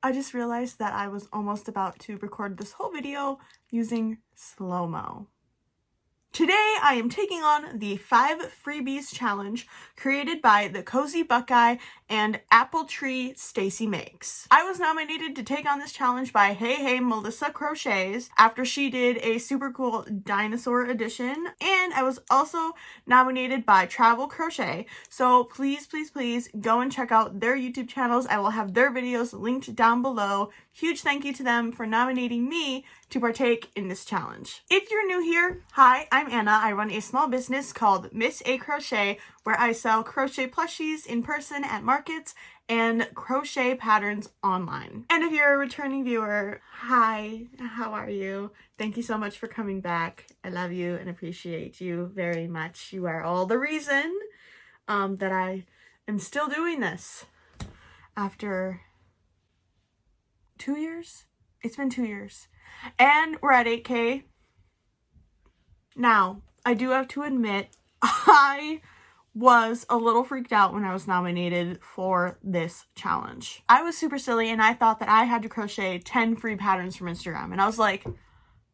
I just realized that I was almost about to record this whole video using slow-mo. Today, I am taking on the 5 Freebies Challenge created by the Cozy Buckeye and Apple Tree Stacy Makes. I was nominated to take on this challenge by Hey Melissa Crochets after she did a super cool dinosaur edition, and I was also nominated by Travel Crochet. So please go and check out their YouTube channels. I will have their videos linked down below. Huge thank you to them for nominating me to partake in this challenge. If you're new here, hi, I'm Anna. I run a small business called Miss A Crochet where I sell crochet plushies in person at markets and crochet patterns online. And if you're a returning viewer, hi, how are you? Thank you so much for coming back. I love you and appreciate you very much. You are all the reason that I am still doing this after 2 years? It's been 2 years. And we're at 8K. Now, I do have to admit, I was a little freaked out when I was nominated for this challenge. I was super silly and I thought that I had to crochet 10 free patterns from Instagram. And I was like,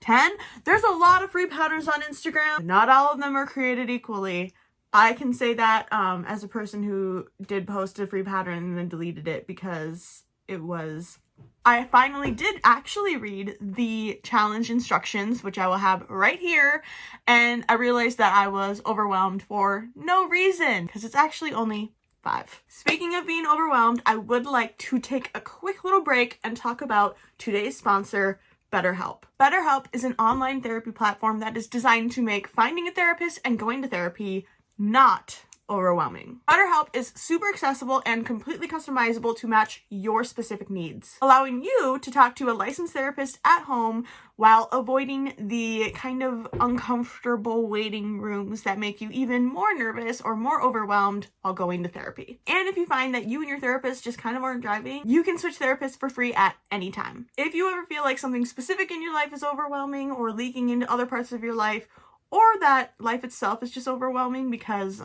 10? There's a lot of free patterns on Instagram. Not all of them are created equally. I can say that as a person who did post a free pattern and then deleted it because it was... I finally did actually read the challenge instructions, which I will have right here, and I realized that I was overwhelmed for no reason, because it's actually only 5. Speaking of being overwhelmed, I would like to take a quick little break and talk about today's sponsor, BetterHelp. BetterHelp is an online therapy platform that is designed to make finding a therapist and going to therapy not overwhelming. BetterHelp is super accessible and completely customizable to match your specific needs, allowing you to talk to a licensed therapist at home while avoiding the kind of uncomfortable waiting rooms that make you even more nervous or more overwhelmed while going to therapy. And if you find that you and your therapist just kind of aren't driving, you can switch therapists for free at any time. If you ever feel like something specific in your life is overwhelming or leaking into other parts of your life, or that life itself is just overwhelming because,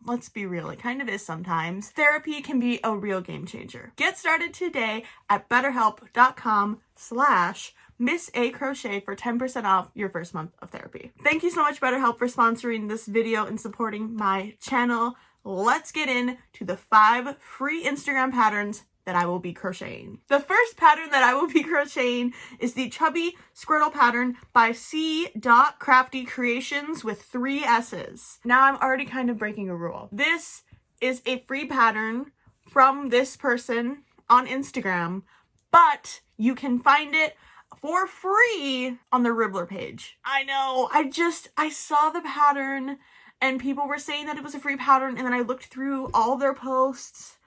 let's be real, it kind of is sometimes, therapy can be a real game changer. Get started today at betterhelp.com/MissACrochet for 10% off your first month of therapy. Thank you so much, BetterHelp, for sponsoring this video and supporting my channel. Let's get into the 5 free Instagram patterns that I will be crocheting. The first pattern that I will be crocheting is the Chubby Squirtle pattern by C.Crafty Creations with 3 S's. Now I'm already kind of breaking a rule. This is a free pattern from this person on Instagram, but you can find it for free on the Ribbler page. I know, I saw the pattern and people were saying that it was a free pattern, and then I looked through all their posts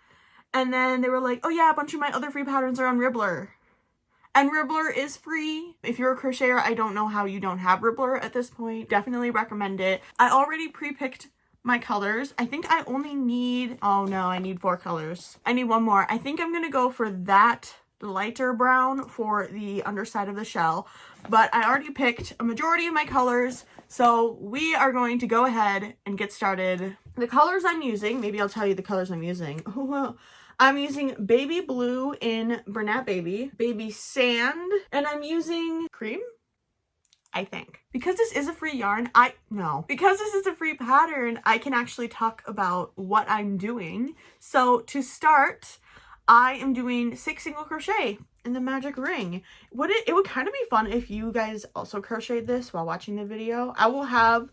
and then they were like, oh yeah, a bunch of my other free patterns are on Ribbler. And Ribbler is free. If you're a crocheter, I don't know how you don't have Ribbler at this point. Definitely recommend it. I already pre-picked my colors. I think I only need, oh no, I need 4 colors. I need 1 more. I think I'm gonna go for that lighter brown for the underside of the shell. But I already picked a majority of my colors, so we are going to go ahead and get started. The colors I'm using, maybe I'll tell you the colors I'm using. Oh, well. I'm using Baby Blue in Bernat Baby Sand, and I'm using Cream, I think. Because this is a free yarn, because this is a free pattern, I can actually talk about what I'm doing. So to start, I am doing 6 single crochet in the magic ring. It would kind of be fun if you guys also crocheted this while watching the video. I will have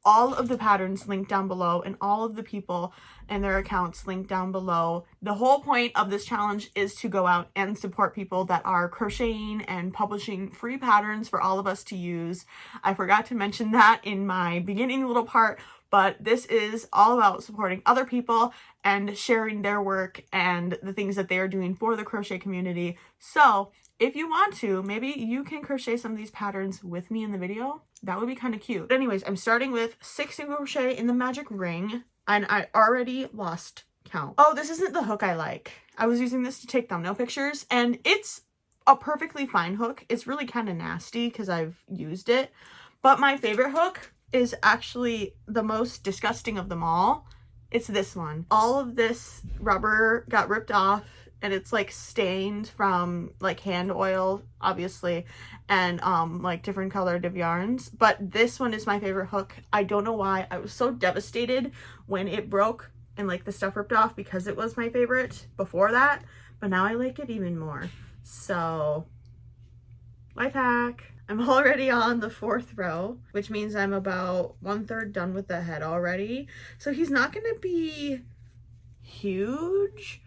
all of the patterns linked down below and all of the people and their accounts linked down below. The whole point of this challenge is to go out and support people that are crocheting and publishing free patterns for all of us to use. I forgot to mention that in my beginning little part, but this is all about supporting other people and sharing their work and the things that they are doing for the crochet community. So if you want to, maybe you can crochet some of these patterns with me in the video. That would be kind of cute. But anyways, I'm starting with 6 single crochet in the magic ring, and I already lost count. Oh, this isn't the hook I like. I was using this to take thumbnail pictures, and it's a perfectly fine hook. It's really kind of nasty because I've used it, but my favorite hook is actually the most disgusting of them all. It's this one. All of this rubber got ripped off and it's like stained from like hand oil, obviously, and like different colored of yarns. But this one is my favorite hook. I don't know why. I was so devastated when it broke and like the stuff ripped off because it was my favorite before that, but now I like it even more. So life hack. I'm already on the 4th row, which means I'm about 1/3 done with the head already. So he's not going to be huge,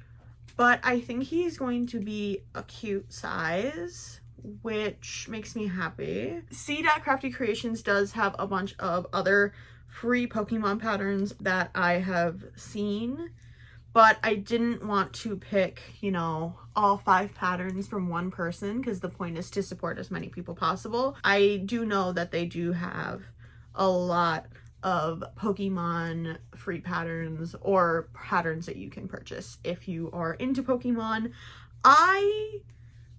but I think he's going to be a cute size, which makes me happy. C.Crafty Creations does have a bunch of other free Pokemon patterns that I have seen, but I didn't want to pick, you know, all 5 patterns from one person because the point is to support as many people possible. I do know that they do have a lot of Pokemon free patterns or patterns that you can purchase if you are into Pokemon. I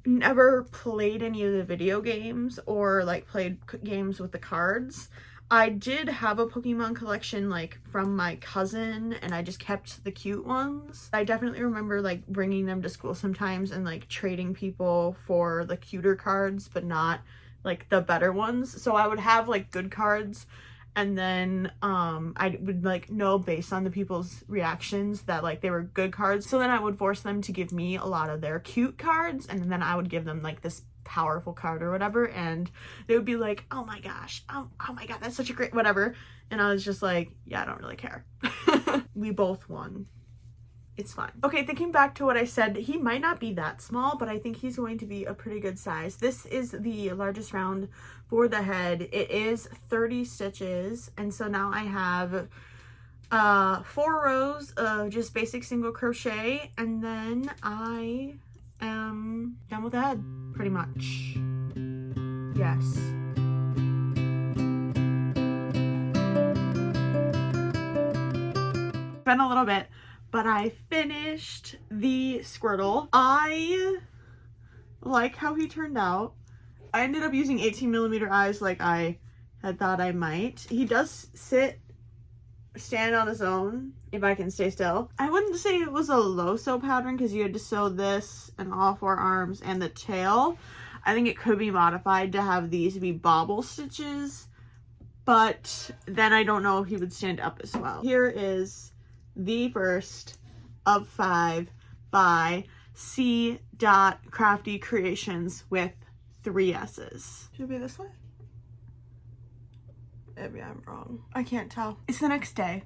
never played any of the video games or like played games with the cards. I did have a Pokemon collection like from my cousin, and I just kept the cute ones. I definitely remember like bringing them to school sometimes and like trading people for the cuter cards, but not like the better ones. So I would have like good cards, and then I would like know based on the people's reactions that like they were good cards. So then I would force them to give me a lot of their cute cards, and then I would give them like this powerful card or whatever, and they would be like, oh my gosh, oh my god, that's such a great whatever. And I was just like, yeah, I don't really care. We both won. It's fine. Okay, thinking back to what I said, he might not be that small, but I think he's going to be a pretty good size. This is the largest round for the head. It is 30 stitches, and so now I have 4 rows of just basic single crochet, and then I am done with the head, pretty much. Yes. Been a little bit, but I finished the Squirtle. I like how he turned out. I ended up using 18mm eyes like I had thought I might. He does stand on his own if I can stay still. I wouldn't say it was a low sew pattern because you had to sew this and all 4 arms and the tail. I think it could be modified to have these be bobble stitches, but then I don't know if he would stand up as well. Here is the first of 5 by C.Crafty Creations with 3 S's. Should it be this way? Maybe I'm wrong. I can't tell. It's the next day,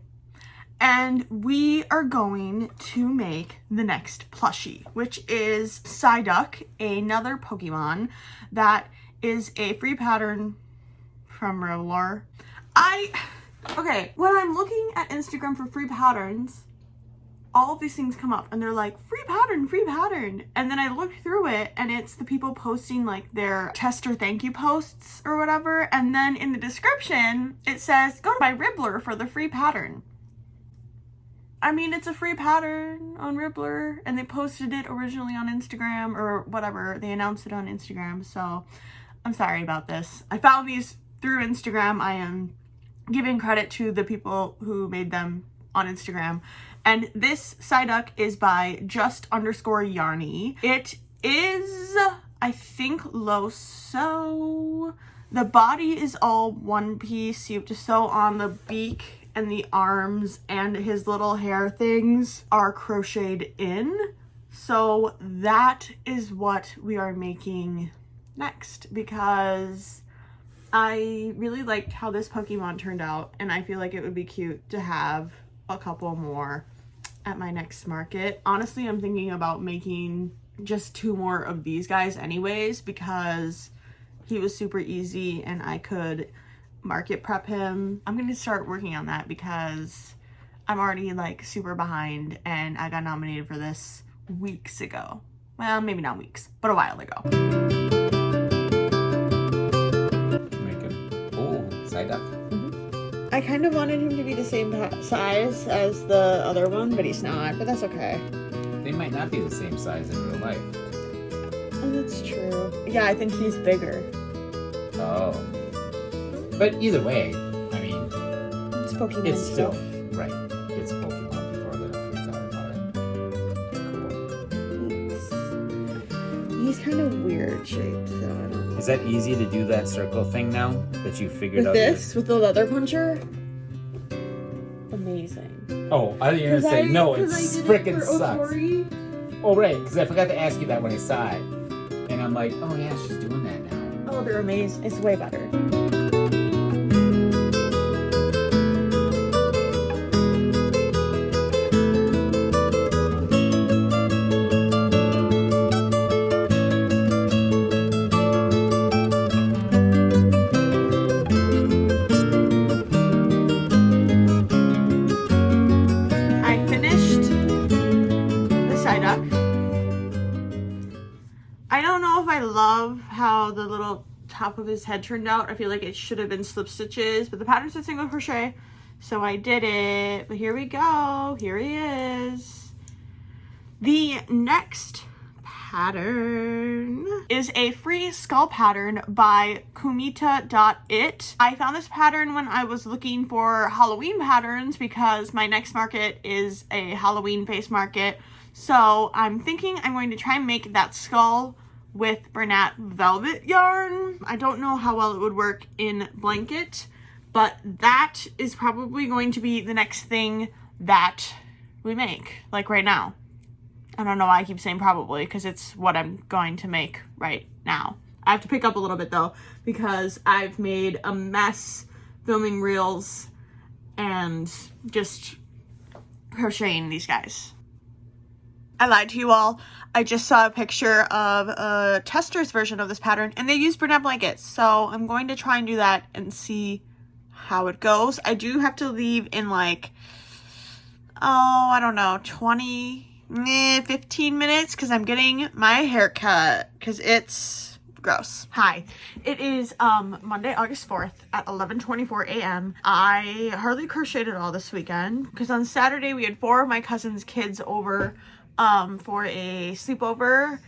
and we are going to make the next plushie, which is Psyduck, another Pokemon that is a free pattern from Revlor. Okay, when I'm looking at Instagram for free patterns, all of these things come up and they're like, free pattern. And then I look through it and it's the people posting like their tester thank you posts or whatever. And then in the description, it says, go to my Ribbler for the free pattern. I mean, it's a free pattern on Ribbler, and they posted it originally on Instagram or whatever. They announced it on Instagram. So I'm sorry about this. I found these through Instagram. I am giving credit to the people who made them on Instagram. And this Psyduck is by just_Yarny. It is, I think, low sew. The body is all one piece. You have to sew on the beak and the arms, and his little hair things are crocheted in. So that is what we are making next, because I really liked how this Pokemon turned out, and I feel like it would be cute to have a couple more at my next market. Honestly, I'm thinking about making just 2 more of these guys anyways, because he was super easy and I could market prep him. I'm gonna start working on that because I'm already like super behind, and I got nominated for this weeks ago. Well, maybe not weeks, but a while ago. Make him. Oh, Psyduck. I kind of wanted him to be the same size as the other one, but he's not, but that's okay. They might not be the same size in real life. Oh, that's true. Yeah, I think he's bigger. Oh. But either way, I mean, it's Pokemon. It's still, right. It's Pokemon before the free pattern. Alright. Cool. weird shape, so I don't know. Is that easy to do that circle thing now that you figured with out? This, with the leather puncher? Amazing. Oh, I didn't even say no, it frickin' sucks. Oh, right, because I forgot to ask you that when I saw it. And I'm like, oh yeah, she's doing that now. Oh, they're amazing. It's way better. Psyduck. I don't know if I love how the little top of his head turned out. I feel like it should have been slip stitches, but the pattern said single crochet, so I did it. But here we go. Here he is. The next pattern is a free skull pattern by cumita.it. I found this pattern when I was looking for Halloween patterns because my next market is a Halloween face market. So I'm thinking I'm going to try and make that skull with Bernat velvet yarn. I don't know how well it would work in blanket, but that is probably going to be the next thing that we make, like right now. I don't know why I keep saying probably, because it's what I'm going to make right now. I have to pick up a little bit though, because I've made a mess filming reels and just crocheting these guys. I lied to you all. I just saw a picture of a tester's version of this pattern and they use Bernat blankets. So I'm going to try and do that and see how it goes. I do have to leave in like, oh, I don't know, 15 minutes because I'm getting my hair cut because it's gross. Hi, it is Monday, August 4th at 11:24 a.m. I hardly crocheted at all this weekend because on Saturday we had 4 of my cousin's kids over for a sleepover,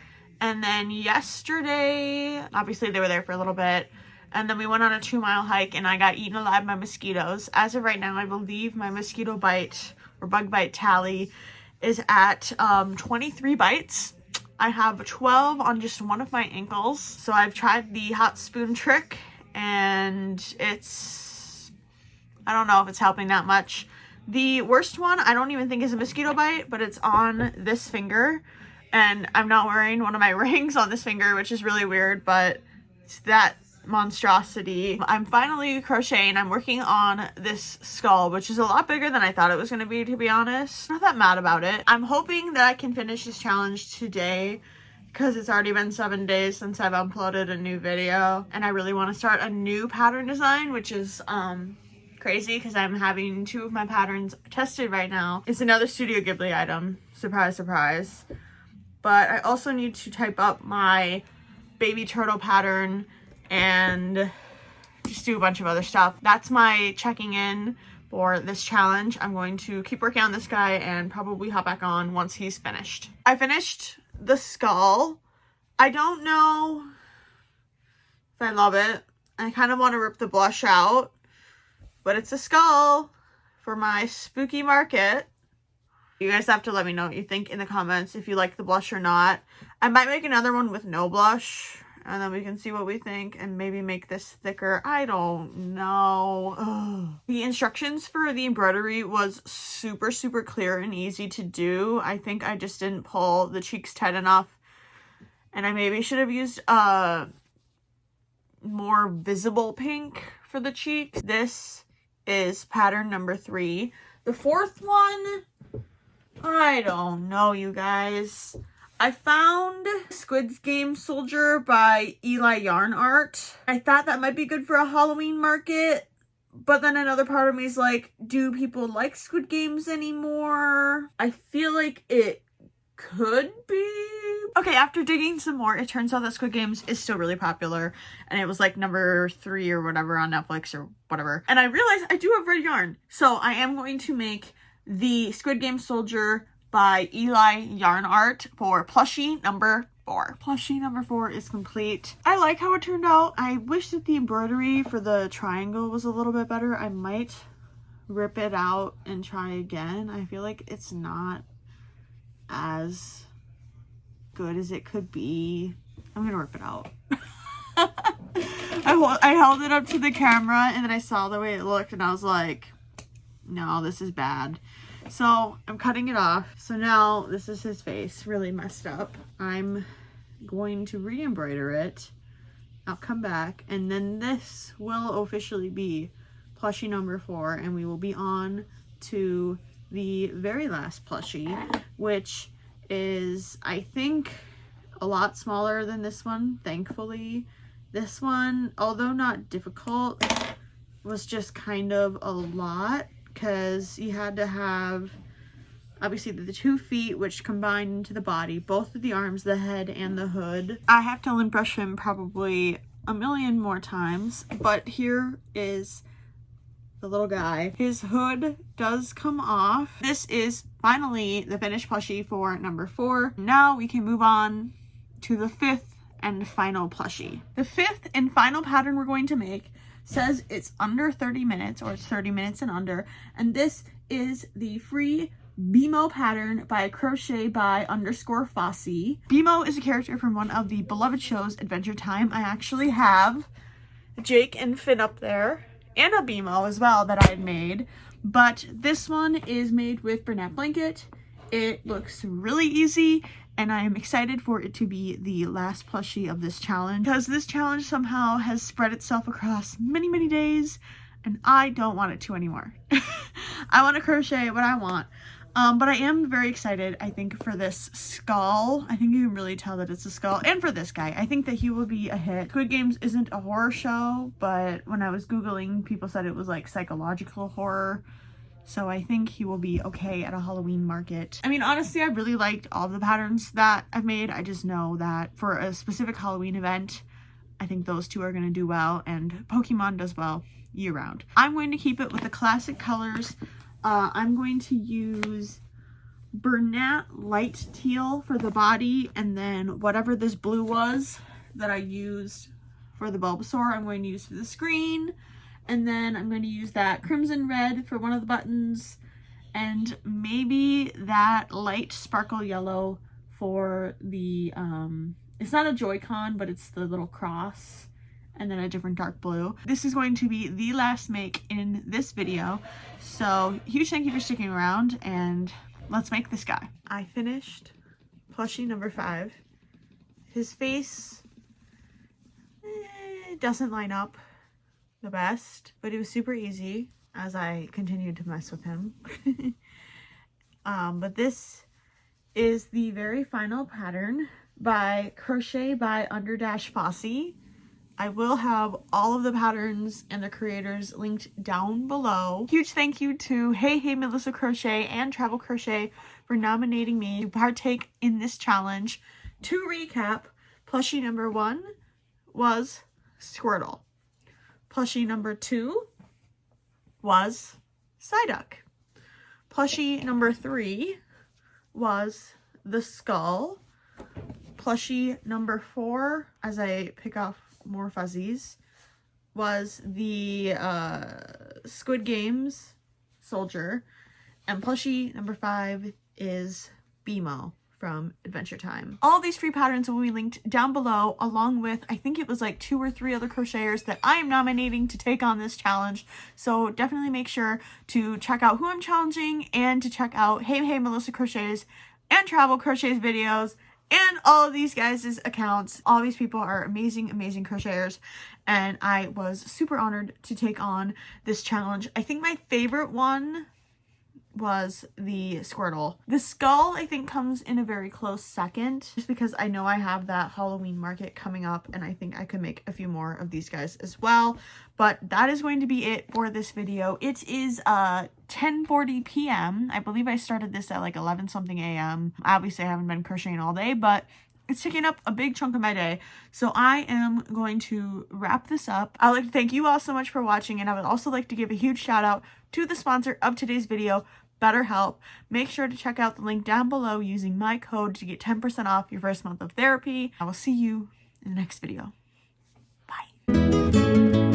and then yesterday obviously they were there for a little bit, and then we went on a 2-mile hike and I got eaten alive by mosquitoes. As of right now, I believe my mosquito bite or bug bite tally is at 23 bites. I have 12 on just one of my ankles. So I've tried the hot spoon trick and it's, I don't know if it's helping that much. The worst one, I don't even think is a mosquito bite, but it's on this finger. And I'm not wearing one of my rings on this finger, which is really weird, but it's that monstrosity. I'm finally crocheting. I'm working on this skull, which is a lot bigger than I thought it was going to be honest. I'm not that mad about it. I'm hoping that I can finish this challenge today because it's already been 7 days since I've uploaded a new video. And I really want to start a new pattern design, which is, crazy because I'm having 2 of my patterns tested right now. It's another Studio Ghibli item. Surprise, surprise. But I also need to type up my baby turtle pattern and just do a bunch of other stuff. That's my checking in for this challenge. I'm going to keep working on this guy and probably hop back on once he's finished. I finished the skull. I don't know if I love it. I kind of want to rip the blush out. But it's a skull for my spooky market. You guys have to let me know what you think in the comments if you like the blush or not. I might make another one with no blush and then we can see what we think and maybe make this thicker. I don't know. Ugh. The instructions for the embroidery was super, super clear and easy to do. I think I just didn't pull the cheeks tight enough. And I maybe should have used a more visible pink for the cheeks. This is pattern number 3. The 4th one, I don't know, you guys. I found Squid Game Soldier by eliyarnart. I thought that might be good for a Halloween market, but then another part of me is like, do people like Squid Games anymore? I feel like it could be. Okay, after digging some more, it turns out that Squid Games is still really popular, and it was like number 3 or whatever on Netflix or whatever. And I realized I do have red yarn, so I am going to make the Squid Game Soldier by eliyarnart for plushie number 4. Plushie number 4 is complete. I like how it turned out. I wish that the embroidery for the triangle was a little bit better. I might rip it out and try again. I feel like it's not as good as it could be. I'm gonna rip it out. I held it up to the camera and then I saw the way it looked and I was like, no, this is bad. So I'm cutting it off. So now this is his face, really messed up. I'm going to re-embroider it. I'll come back and then this will officially be plushie number 4 and we will be on to the very last plushie, which is, I think, a lot smaller than this one, thankfully. This one, although not difficult, was just kind of a lot because you had to have obviously the 2 feet, which combined into the body, both of the arms, the head, and the hood. I have to lint brush him probably a million more times, but here is the little guy. His hood does come off. This is finally the finished plushie for number 4. Now we can move on to the 5th and final plushie. The 5th and final pattern we're going to make says it's under 30 minutes or it's 30 minutes and under, and this is the free BMO pattern by crochet by _Fossey. BMO is a character from one of the beloved shows Adventure Time. I actually have Jake and Finn up there and a BMO as well that I had made, but this one is made with Bernat blanket. It looks really easy and I am excited for it to be the last plushie of this challenge because this challenge somehow has spread itself across many, many days and I don't want it to anymore. I want to crochet what I want. But I am very excited, I think, for this skull. I think you can really tell that it's a skull. And for this guy, I think that he will be a hit. Squid Games isn't a horror show, but when I was Googling, people said it was like psychological horror. So I think he will be okay at a Halloween market. I mean, honestly, I really liked all of the patterns that I've made. I just know that for a specific Halloween event, I think those 2 are going to do well, and Pokemon does well year round. I'm going to keep it with the classic colors. I'm going to use Bernat light teal for the body, and then whatever this blue was that I used for the Bulbasaur, I'm going to use for the screen. And then I'm going to use that crimson red for one of the buttons, and maybe that light sparkle yellow for the, it's not a Joy-Con, but it's the little cross, and then a different dark blue. This is going to be the last make in this video, so huge thank you for sticking around, and let's make this guy. I finished plushie number 5. His face doesn't line up the best, but it was super easy as I continued to mess with him. But this is the very final pattern by crochet by _Fossey. I will have all of the patterns and the creators linked down below. Huge thank you to Hey Melissa Crochet and Travel Crochet for nominating me to partake in this challenge. To recap, plushie number 1 was Squirtle. Plushie number 2 was Psyduck. Plushie number 3 was the skull. Plushie number 4, as I pick off more fuzzies, was the Squid Games Soldier. And plushie number 5 is BMO from Adventure Time. All these free patterns will be linked down below, along with, I think it was like 2 or 3 other crocheters that I am nominating to take on this challenge. So definitely make sure to check out who I'm challenging and to check out Hey Melissa Crochets and Travel Crochets videos and all of these guys' accounts. All these people are amazing, amazing crocheters, and I was super honored to take on this challenge. I think my favorite one was the Squirtle. The skull, I think, comes in a very close second, just because I know I have that Halloween market coming up, and I think I could make a few more of these guys as well. But that is going to be it for this video. It is 10:40 p.m. I believe I started this at like 11 something a.m. Obviously, I haven't been crocheting all day, but it's taking up a big chunk of my day. So I am going to wrap this up. I'd like to thank you all so much for watching, and I would also like to give a huge shout out to the sponsor of today's video, BetterHelp. Make sure to check out the link down below using my code to get 10% off your first month of therapy. I will see you in the next video. Bye.